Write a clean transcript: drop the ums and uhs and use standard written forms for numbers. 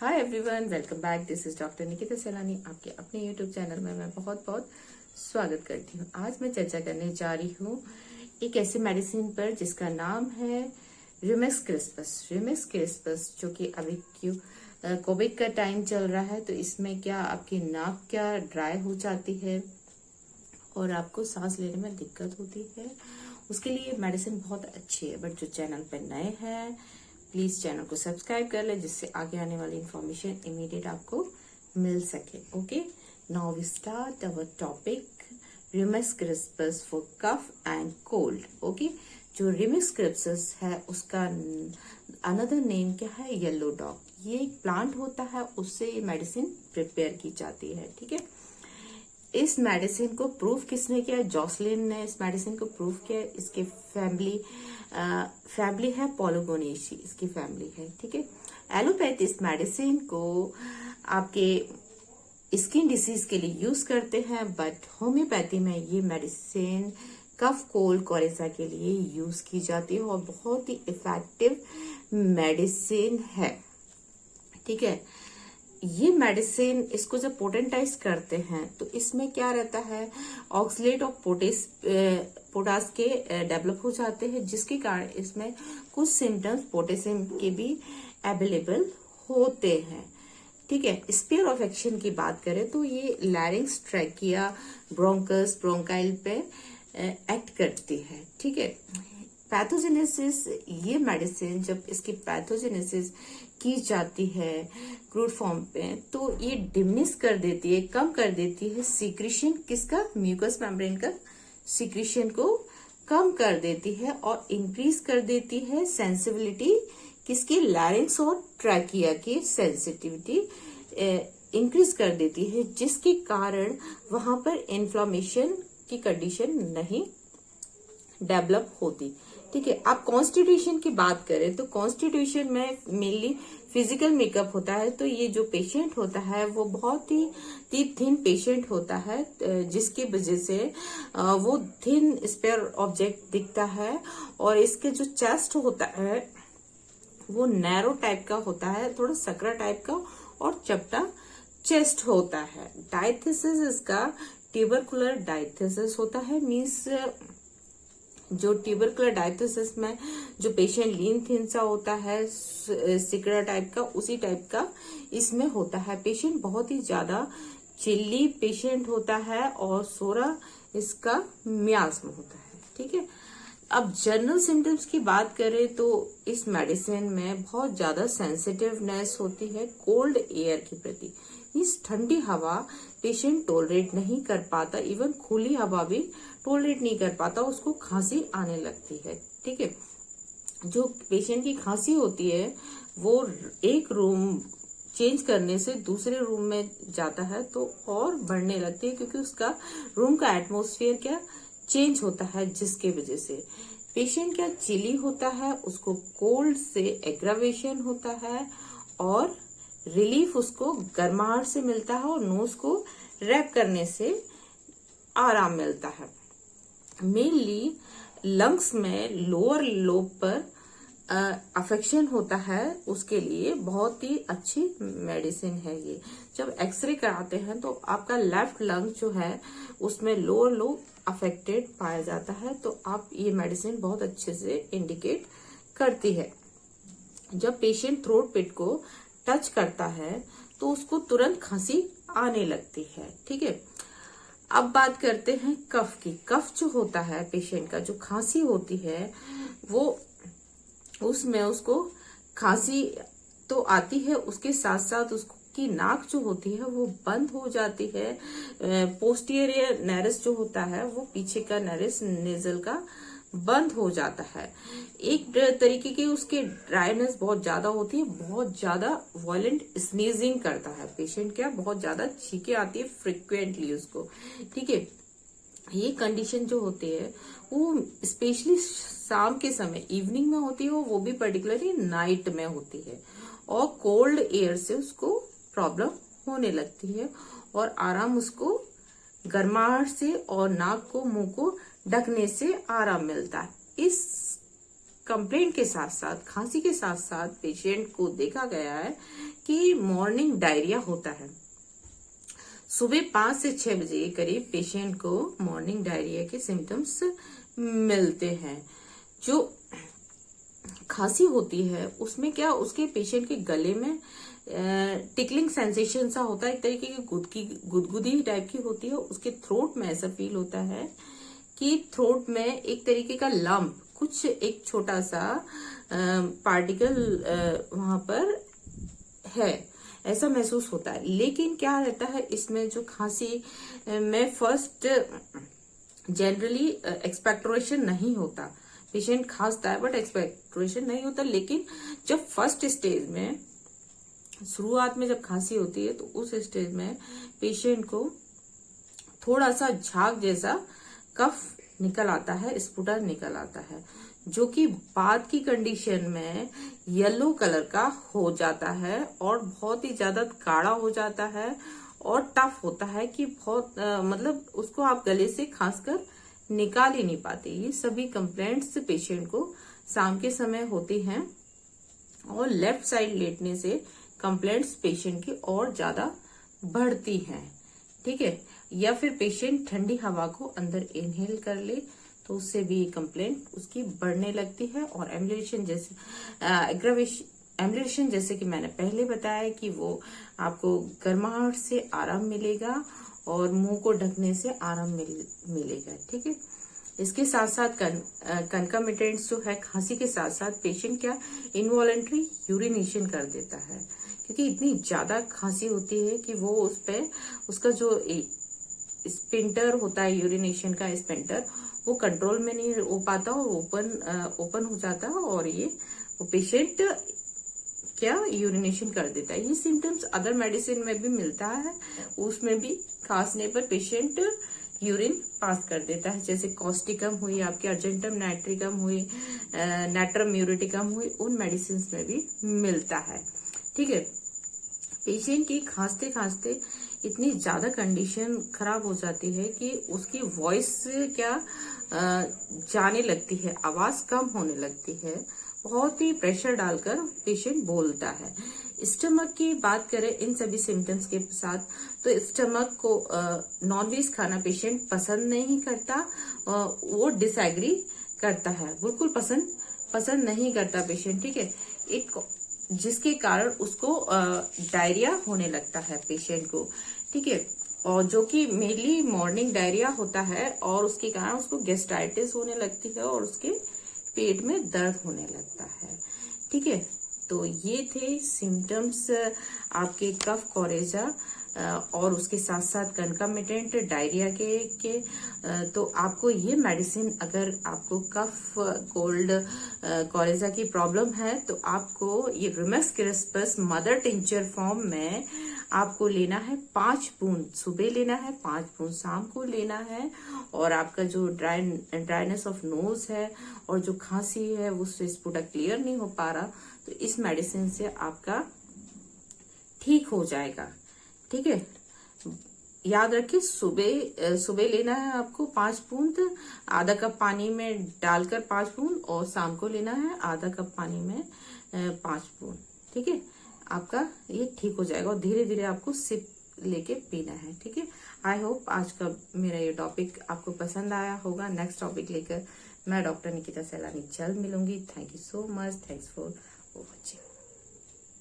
Hi everyone, welcome back. This is doctor Nikita सैलानी। आपके अपने यूट्यूब चैनल में मैं बहुत बहुत स्वागत करती हूँ। आज मैं चर्चा करने जा रही हूँ एक ऐसे मेडिसिन पर जिसका नाम है रिमिक्स क्रिस्पस। रिमिक्स क्रिस्पस जो कि अभी कोविड का टाइम चल रहा है, तो इसमें क्या आपकी नाक क्या ड्राई हो जाती है और आपको सांस लेने में दिक्कत होती है, उसके लिए मेडिसिन बहुत अच्छी है। बट जो चैनल पर नए हैं, प्लीज चैनल को सब्सक्राइब कर ले, जिससे आगे आने वाली इंफॉर्मेशन इमीडिएट आपको मिल सके। Okay, now we start our topic rumex crispus for cough and cold. Okay, जो रिमिक्स क्रिस्पस है उसका अनदर नेम क्या है? Yellow dock. ये एक प्लांट होता है, उससे ये मेडिसिन प्रिपेयर की जाती है। ठीक है, इस मेडिसिन को प्रूव किसने किया? जॉसलिन ने इस मेडिसिन को प्रूव किया। इसके फैमिली है पॉलीगोनेसी, इसकी फैमिली है। ठीक है, एलोपैथी इस मेडिसिन को आपके स्किन डिसीज के लिए यूज करते हैं, बट होम्योपैथी में ये मेडिसिन कफ कोल्ड कोरेजा के लिए यूज की जाती है और बहुत ही इफेक्टिव मेडिसिन है। ठीक है, ये मेडिसिन इसको जब पोटेंटाइज करते हैं तो इसमें क्या रहता है? ऑक्सलेट ऑफ पोटास के डेवलप हो जाते हैं, जिसके कारण इसमें कुछ सिम्टम्स पोटेशियम के भी अवेलेबल होते हैं। ठीक है, स्फीयर ऑफ एक्शन की बात करें तो ये लैरिंक्स, ट्रैकिया, ब्रोंकस, ब्रोंकाइल पे एक्ट करती है। ठीक है, पैथोजेनेसिस, ये मेडिसिन जब इसकी पैथोजेनेसिस की जाती है क्रूड फॉर्म पे, तो ये डिमिनिश कर देती है, कम कर देती है सीक्रेशन किसका? म्यूकस मेम्ब्रेन का सीक्रेशन को कम कर देती है और इंक्रीज कर देती है सेंसिबिलिटी किसकी? लैरिंक्स और ट्रैकिया की सेंसिटिविटी इंक्रीज कर देती है, जिसके कारण वहां पर इन्फ्लामेशन की कंडीशन नहीं डेवलप होती। ठीक है, आप कॉन्स्टिट्यूशन की बात करें तो कॉन्स्टिट्यूशन में मेनली फिजिकल मेकअप होता है। तो ये जो पेशेंट होता है वो बहुत ही थिन पेशेंट होता है, जिसकी वजह से वो थिन स्पेयर ऑब्जेक्ट दिखता है, और इसके जो चेस्ट होता है वो नैरो टाइप का होता है, थोड़ा सकरा टाइप का, और चपटा चेस्ट होता है। डायथिसिस इसका ट्यूबरकुलर डायथिसिस होता है, मीन्स जो ट्यूबरकुलर डायथिसिस में जो पेशेंट लीन थिन सा होता है, सिकड़ा टाइप का, उसी टाइप का इसमें होता है। पेशेंट बहुत ही ज्यादा चिल्ली पेशेंट होता है और सोरा इसका मियास्म होता है। ठीक है, अब जनरल सिम्टम्स की बात करें तो इस मेडिसिन में बहुत ज्यादा सेंसिटिवनेस होती है कोल्ड एयर के प्रति। इस ठंडी हवा पेशेंट टॉलरेट नहीं कर पाता, इवन खुली हवा भी टॉलरेट नहीं कर पाता, उसको खांसी आने लगती है। ठीक है, जो पेशेंट की खांसी होती है वो एक रूम चेंज करने से दूसरे रूम में जाता है तो और बढ़ने लगती है, क्योंकि उसका रूम का एटमॉस्फेयर क्या चेंज होता है, जिसके वजह से पेशेंट क्या चिली होता है, उसको कोल्ड से एग्रावेशन होता है और रिलीफ उसको गर्माहट से मिलता है और नोज को रैप करने से आराम मिलता है। मेनली लंग्स में लोअर लोब पर अफेक्शन होता है, उसके लिए बहुत ही अच्छी मेडिसिन है ये। जब एक्सरे कराते हैं तो आपका लेफ्ट लंग जो है उसमें लोअर लोब अफेक्टेड पाया जाता है, तो आप ये मेडिसिन बहुत अच्छे से इंडिकेट करती है। जब पेशेंट थ्रोट पिट को टच करता है तो उसको तुरंत खांसी आने लगती है। ठीक है, अब बात करते हैं कफ की। कफ जो होता है पेशेंट का, जो खांसी होती है वो उसमें उसको खांसी तो आती है, उसके साथ साथ उसकी नाक जो होती है वो बंद हो जाती है। पोस्टीरियर नैरस जो होता है वो पीछे का नैरस नेजल का बंद हो जाता है। एक तरीके की उसकी ड्राइनेस बहुत ज्यादा होती है, बहुत ज्यादा वायलेंट स्नीजिंग करता है पेशेंट, क्या बहुत ज्यादा छींके आती है फ्रिक्वेंटली उसको। ठीक है, ये कंडीशन जो होती है वो स्पेशली शाम के समय, इवनिंग में होती है, वो भी पर्टिकुलरली नाइट में होती है, और कोल्ड एयर से उसको प्रॉब्लम होने लगती है और आराम उसको गर्माहट से और नाक को, मुंह को ढकने से आराम मिलता है। इस कंप्लेंट के साथ साथ, खांसी के साथ साथ पेशेंट को देखा गया है कि मॉर्निंग डायरिया होता है। सुबह 5 से 6 बजे के करीब पेशेंट को मॉर्निंग डायरिया के सिम्टम्स मिलते हैं। जो खांसी होती है उसमें क्या, उसके पेशेंट के गले में टिकलिंग सेंसेशन सा होता है, एक तरीके की गुदगुदी टाइप की होती है। उसके थ्रोट में ऐसा फील होता है कि थ्रोट में एक तरीके का लंप, कुछ एक छोटा सा पार्टिकल वहां पर है, ऐसा महसूस होता है। लेकिन क्या रहता है इसमें, जो खांसी में फर्स्ट जनरली एक्सपेक्टोरेशन नहीं होता, पेशेंट खांसता है बट एक्सपेक्टोरेशन नहीं होता। लेकिन जब फर्स्ट स्टेज में, शुरुआत में जब खांसी होती है तो उस स्टेज में पेशेंट को थोड़ा सा झाग जैसा कफ निकल आता है, स्पुटर निकल आता है, जो कि बाद की कंडीशन में येलो कलर का हो जाता है और बहुत ही ज्यादा गाढ़ा हो जाता है और टफ होता है कि बहुत मतलब उसको आप गले से खास कर निकाल ही नहीं पाते। ये सभी कंप्लेंट्स पेशेंट को शाम के समय होती हैं और लेफ्ट साइड लेटने से कंप्लेंट्स पेशेंट की और ज्यादा बढ़ती हैं। ठीक है, या फिर पेशेंट ठंडी हवा को अंदर इनहेल कर ले तो उससे भी कंप्लेंट उसकी बढ़ने लगती है। और एम्बुलेशन जैसे एम्बुलेशन जैसे कि मैंने पहले बताया कि वो आपको गर्माहट से आराम मिलेगा और मुंह को ढकने से आराम मिलेगा। ठीक है, इसके साथ साथ कंकमिटेंट्स जो है, खांसी के साथ साथ पेशेंट क्या इनवॉलेंट्री यूरिनेशन कर देता है, क्योंकि इतनी ज्यादा खांसी होती है कि वो उस पे उसका जो स्पिंटर होता है, यूरिनेशन का स्पिंटर, वो कंट्रोल में नहीं हो पाता और ओपन हो जाता है और ये वो पेशेंट क्या यूरिनेशन कर देता है। ये सिम्टम्स अदर मेडिसिन में भी मिलता है, उसमें भी खांसने पर पेशेंट यूरिन पास कर देता है, जैसे कॉस्टिकम हुई, आपकी अर्जेंटम नाइट्रिकम हुई, नाइट्रम म्यूरिटिकम हुई, उन मेडिसिन में भी मिलता है। ठीक है, पेशेंट की खांसते खांसते इतनी ज्यादा कंडीशन खराब हो जाती है कि उसकी वॉइस क्या जाने लगती है, आवाज कम होने लगती है, बहुत ही प्रेशर डालकर पेशेंट बोलता है। स्टमक की बात करें इन सभी सिम्टम्स के साथ, तो स्टमक को नॉनवेज खाना पेशेंट पसंद नहीं करता, वो डिसएग्री करता है, बिल्कुल पसंद नहीं करता पेशेंट। ठीक है, जिसके कारण उसको डायरिया होने लगता है पेशेंट को। ठीक है, और जो कि मेनली मॉर्निंग डायरिया होता है और उसके कारण उसको गैस्ट्राइटिस होने लगती है और उसके पेट में दर्द होने लगता है। ठीक है, तो ये थे सिम्टम्स आपके कफ कोरेजा और उसके साथ साथ कंकमिटेंट डायरिया के तो आपको ये मेडिसिन, अगर आपको कफ कोल्ड कोरेजा की प्रॉब्लम है तो आपको ये रिमेक्स क्रिस्पस मदर टिंचर फॉर्म में आपको लेना है। 5 बूंद सुबह लेना है, 5 बूंद शाम को लेना है। और आपका जो ड्राइनेस ऑफ नोज है और जो खांसी है वो स्पुटक क्लियर नहीं हो पा रहा, तो इस मेडिसिन से आपका ठीक हो जाएगा। ठीक है, याद रखिए सुबह लेना है आपको 5 बूंद, आधा कप पानी में डालकर 5 बूंद, और शाम को लेना है आधा कप पानी में 5 बूंद। ठीक है, आपका ये ठीक हो जाएगा और धीरे धीरे आपको सिप लेके पीना है। ठीक है, आई होप आज का मेरा ये टॉपिक आपको पसंद आया होगा। नेक्स्ट टॉपिक लेकर मैं डॉक्टर निकिता सैलानी जल्द मिलूंगी। Thank you so much, thanks for watching.